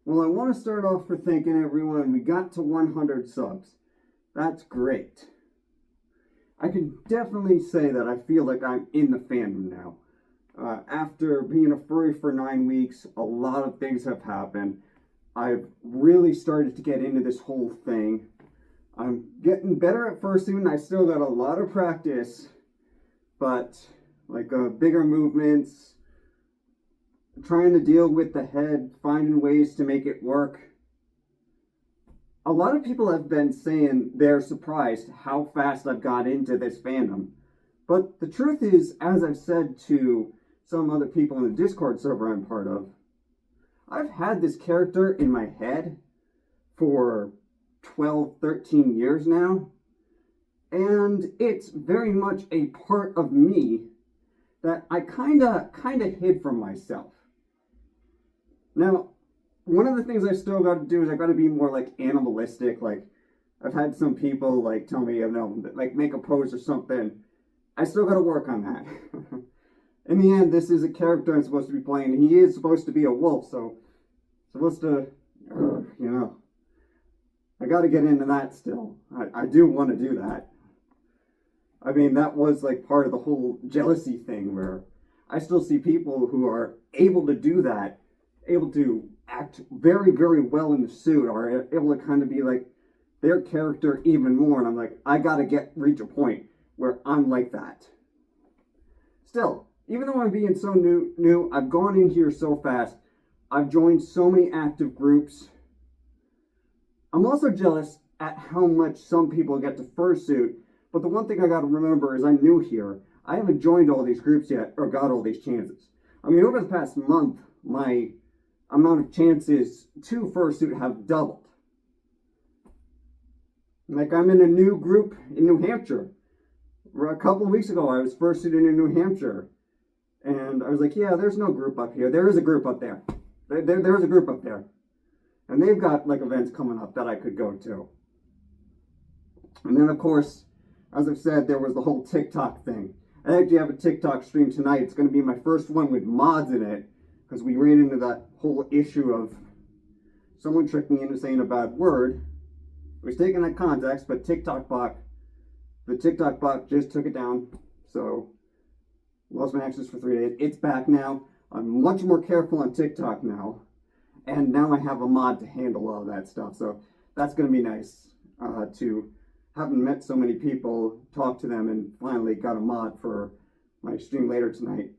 Well, I want to start off for thanking everyone. We got to 100 subs. That's great. I can definitely say that I feel like I'm in the fandom now. After being a furry for 9 weeks, a lot of things have happened. I've really started to get into this whole thing. I'm getting better at fursuit. I still got a lot of practice, but bigger movements, trying to deal with the head, finding ways to make it work. A lot of people have been saying they're surprised how fast I've got into this fandom. But the truth is, as I've said to some other people in the Discord server I'm part of, I've had this character in my head for 12, 13 years now. And it's very much a part of me that I kinda hid from myself. Now, one of the things I still got to do is I got to be more animalistic. I've had some people tell me, make a pose or something. I still got to work on that. In the end, this is a character I'm supposed to be playing. He is supposed to be a wolf, so supposed to, I got to get into that still. I do want to do that. I mean, that was part of the whole jealousy thing where I still see people who are able to do that, able to act very, very well in the suit, are able to kind of be their character even more. And I'm like, I gotta reach a point where I'm like that. Still, even though I'm being so new, I've gone in here so fast. I've joined so many active groups. I'm also jealous at how much some people get to fursuit. But the one thing I gotta remember is I'm new here. I haven't joined all these groups yet or got all these chances. I mean, over the past month, my amount of chances to fursuit have doubled. I'm in a new group in New Hampshire. A couple of weeks ago, I was fursuiting in New Hampshire. And I was like, yeah, there's no group up here. There is a group up there. There's a group up there. And they've got events coming up that I could go to. And then, of course, as I've said, there was the whole TikTok thing. I actually have a TikTok stream tonight. It's going to be my first one with mods in it, because we ran into that whole issue of someone tricked me into saying a bad word. It was taken out of context, but the TikTok bot just took it down. So, lost my access for 3 days. It's back now. I'm much more careful on TikTok now. And now I have a mod to handle all of that stuff. So, that's going to be nice to haven't met so many people, talk to them, and finally got a mod for my stream later tonight.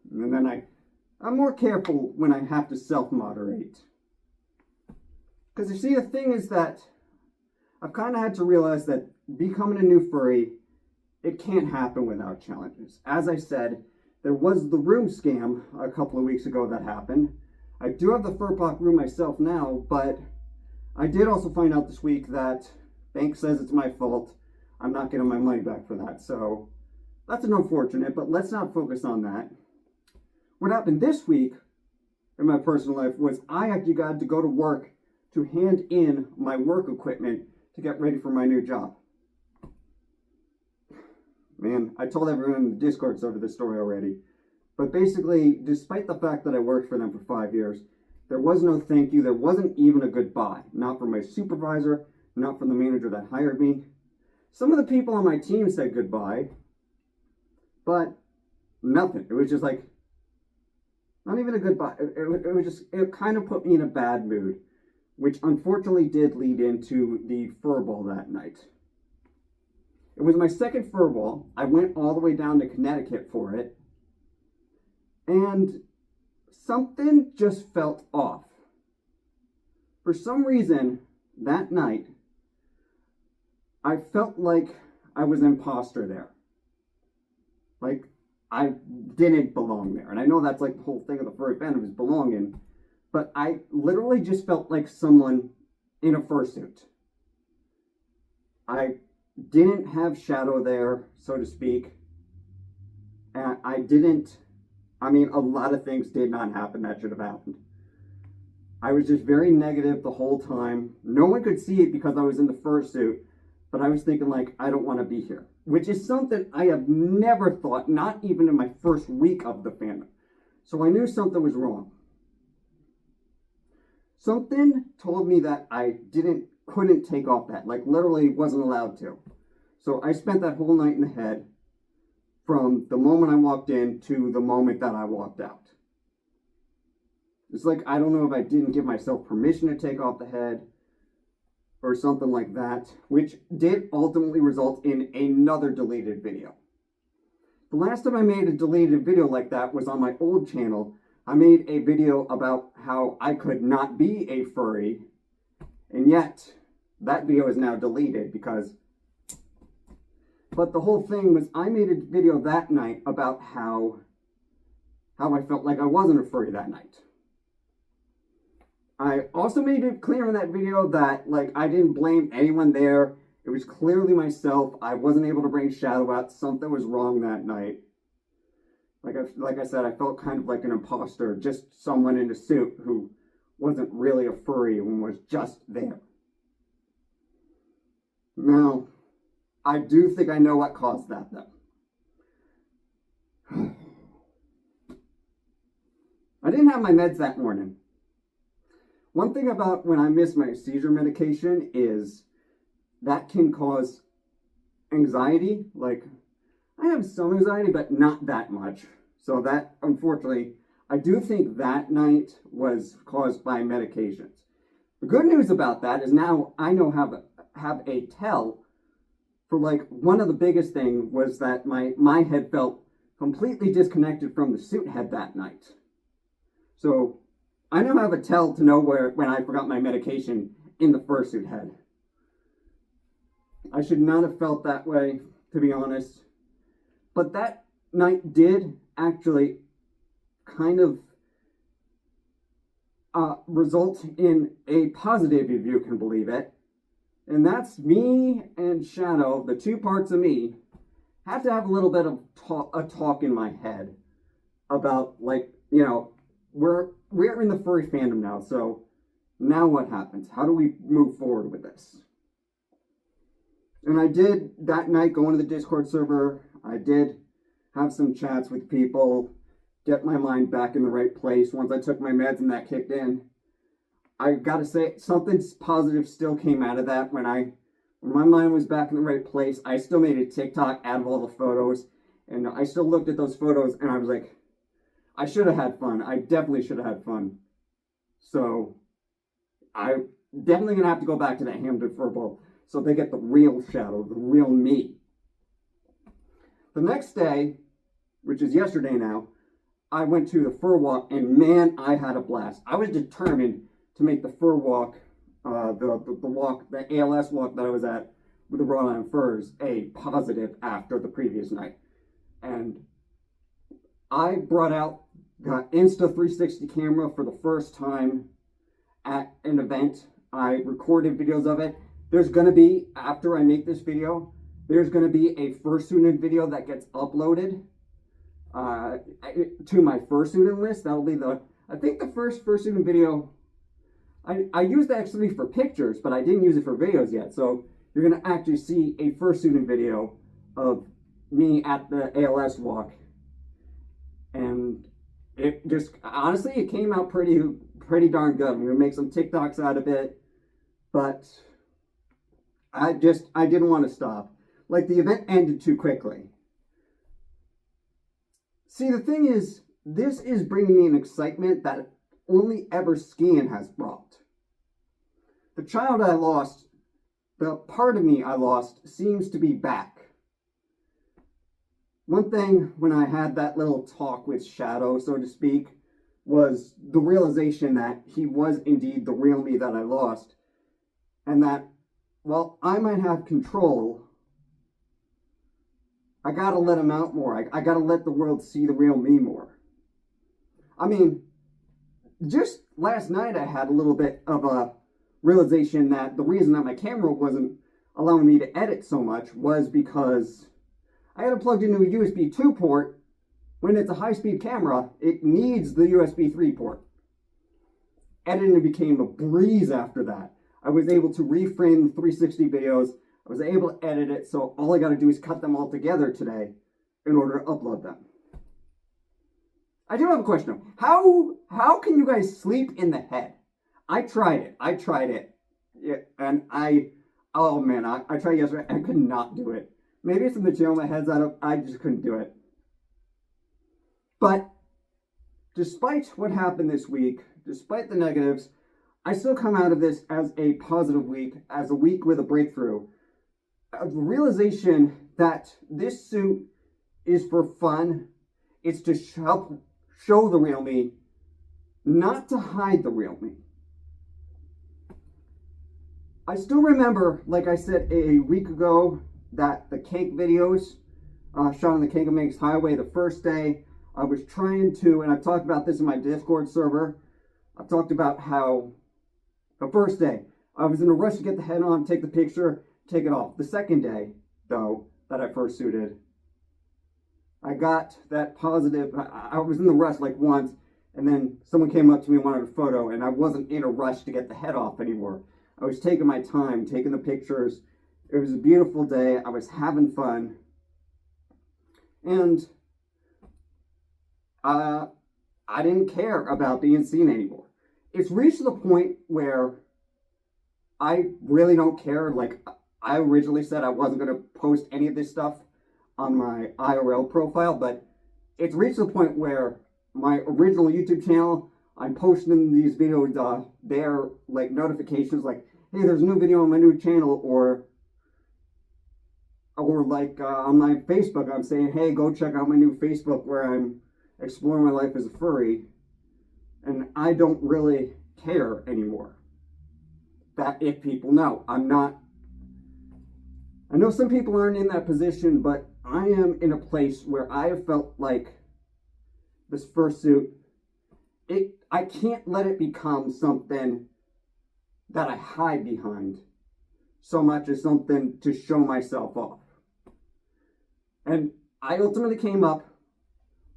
And then I'm more careful when I have to self-moderate. Because you see, the thing is that I've kind of had to realize that becoming a new furry, it can't happen without challenges. As I said, there was the room scam a couple of weeks ago that happened. I do have the Furpok room myself now, but I did also find out this week that bank says it's my fault. I'm not getting my money back for that. So that's an unfortunate, but let's not focus on that. What happened this week in my personal life was I actually got to go to work to hand in my work equipment to get ready for my new job. Man, I told everyone in the Discord server this story already. But basically, despite the fact that I worked for them for 5 years, there was no thank you. There wasn't even a goodbye. Not from my supervisor, not from the manager that hired me. Some of the people on my team said goodbye, but nothing. It was just not even a goodbye. It kind of put me in a bad mood, which unfortunately did lead into the furball that night. It was my second furball. I went all the way down to Connecticut for it, and something just felt off. For some reason, that night, I felt like I was an imposter there. I didn't belong there. And I know that's the whole thing of the furry fandom is belonging. But I literally just felt like someone in a fursuit. I didn't have shadow there, so to speak. And a lot of things did not happen that should have happened. I was just very negative the whole time. No one could see it because I was in the fursuit. But I was thinking I don't want to be here. Which is something I have never thought, not even in my first week of the fandom. So I knew something was wrong. Something told me that I couldn't take off that, like literally wasn't allowed to. So I spent that whole night in the head from the moment I walked in to the moment that I walked out. It's like, I don't know if I didn't give myself permission to take off the head or something like that, which did ultimately result in another deleted video. The last time I made a deleted video like that was on my old channel. I made a video about how I could not be a furry, and yet that video is now deleted but the whole thing was I made a video that night about how I felt like I wasn't a furry that night. I also made it clear in that video that like I didn't blame anyone there. It was clearly myself. I wasn't able to bring Shadow out. Something was wrong that night. Like I said, I felt kind of like an imposter, just someone in a suit who wasn't really a furry and was just there. Now, I do think I know what caused that, though. I didn't have my meds that morning. One thing about when I miss my seizure medication is that can cause anxiety. Like, I have some anxiety, but not that much. So that, unfortunately, I do think that night was caused by medications. The good news about that is now I know how have a tell for, like, one of the biggest things was that my head felt completely disconnected from the suit head that night. So I now have a tell to know when I forgot my medication in the fursuit head. I should not have felt that way, to be honest. But that night did actually kind of result in a positive, if you can believe it. And that's me and Shadow, the two parts of me, have to have a little bit of a talk in my head about, like, you know, we're in the furry fandom now, so now what happens? How do we move forward with this? And I did that night go into the Discord server. I did have some chats with people, get my mind back in the right place. Once I took my meds and that kicked in, I gotta say, something positive still came out of that. When my mind was back in the right place, I still made a TikTok out of all the photos, and I still looked at those photos, and I was like, I should have had fun. I definitely should have had fun. So, I'm definitely gonna have to go back to that Hamden Fur Bowl so they get the real Shadow, the real me. The next day, which is yesterday now, I went to the fur walk, and man, I had a blast. I was determined to make the fur walk, the ALS walk that I was at with the Rhode Island Furs, a positive after the previous night. And I brought out the Insta 360 camera for the first time at an event. I recorded videos of it. There's going to be, after I make this video, there's going to be a fursuited video that gets uploaded to my fursuited list. That'll be I think the first fursuited video. I used that actually for pictures, but I didn't use it for videos yet. So you're going to actually see a fursuited video of me at the ALS walk. And it just, honestly, it came out pretty darn good. I'm going to make some TikToks out of it. But I didn't want to stop. Like, the event ended too quickly. See, the thing is, this is bringing me an excitement that only ever skiing has brought. The child I lost, the part of me I lost, seems to be back. One thing when I had that little talk with Shadow, so to speak, was the realization that he was indeed the real me that I lost. And that, while I might have control, I gotta let him out more. I gotta let the world see the real me more. I mean, just last night I had a little bit of a realization that the reason that my camera wasn't allowing me to edit so much was because I had it plugged into a USB 2 port. When it's a high-speed camera, it needs the USB 3 port. Editing became a breeze after that. I was able to reframe the 360 videos. I was able to edit it, so all I got to do is cut them all together today in order to upload them. I do have a question. How can you guys sleep in the head? I tried it. Yeah, and oh man, I tried yesterday. I could not do it. Maybe it's in the channel my head's out of, I just couldn't do it. But despite what happened this week, despite the negatives, I still come out of this as a positive week, as a week with a breakthrough. A realization that this suit is for fun. It's to help show the real me, not to hide the real me. I still remember, like I said a week ago, that the cake videos shot on the Cake and Makes Highway the first day, I was trying to, and I've talked about this in my Discord server, I've talked about how the first day, I was in a rush to get the head on, take the picture, take it off. The second day, though, that I first suited, I got that positive, I was in the rush like once, and then someone came up to me and wanted a photo, and I wasn't in a rush to get the head off anymore. I was taking my time, taking the pictures. It was a beautiful day. I was having fun. And I didn't care about being seen anymore. It's reached the point where I really don't care. Like, I originally said I wasn't going to post any of this stuff on my IRL profile, but it's reached the point where my original YouTube channel, I'm posting these videos, they're like notifications like, hey, there's a new video on my new channel, or like on my Facebook, I'm saying, hey, go check out my new Facebook where I'm exploring my life as a furry. And I don't really care anymore. That if people know, I'm not, I know some people aren't in that position, but I am in a place where I have felt like this fursuit, I can't let it become something that I hide behind so much as something to show myself off. And I ultimately came up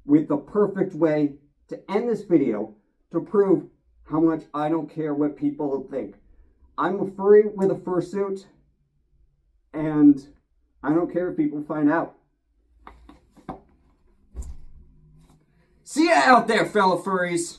with the perfect way to end this video to prove how much I don't care what people think. I'm a furry with a fursuit, and I don't care if people find out. See ya out there, fellow furries!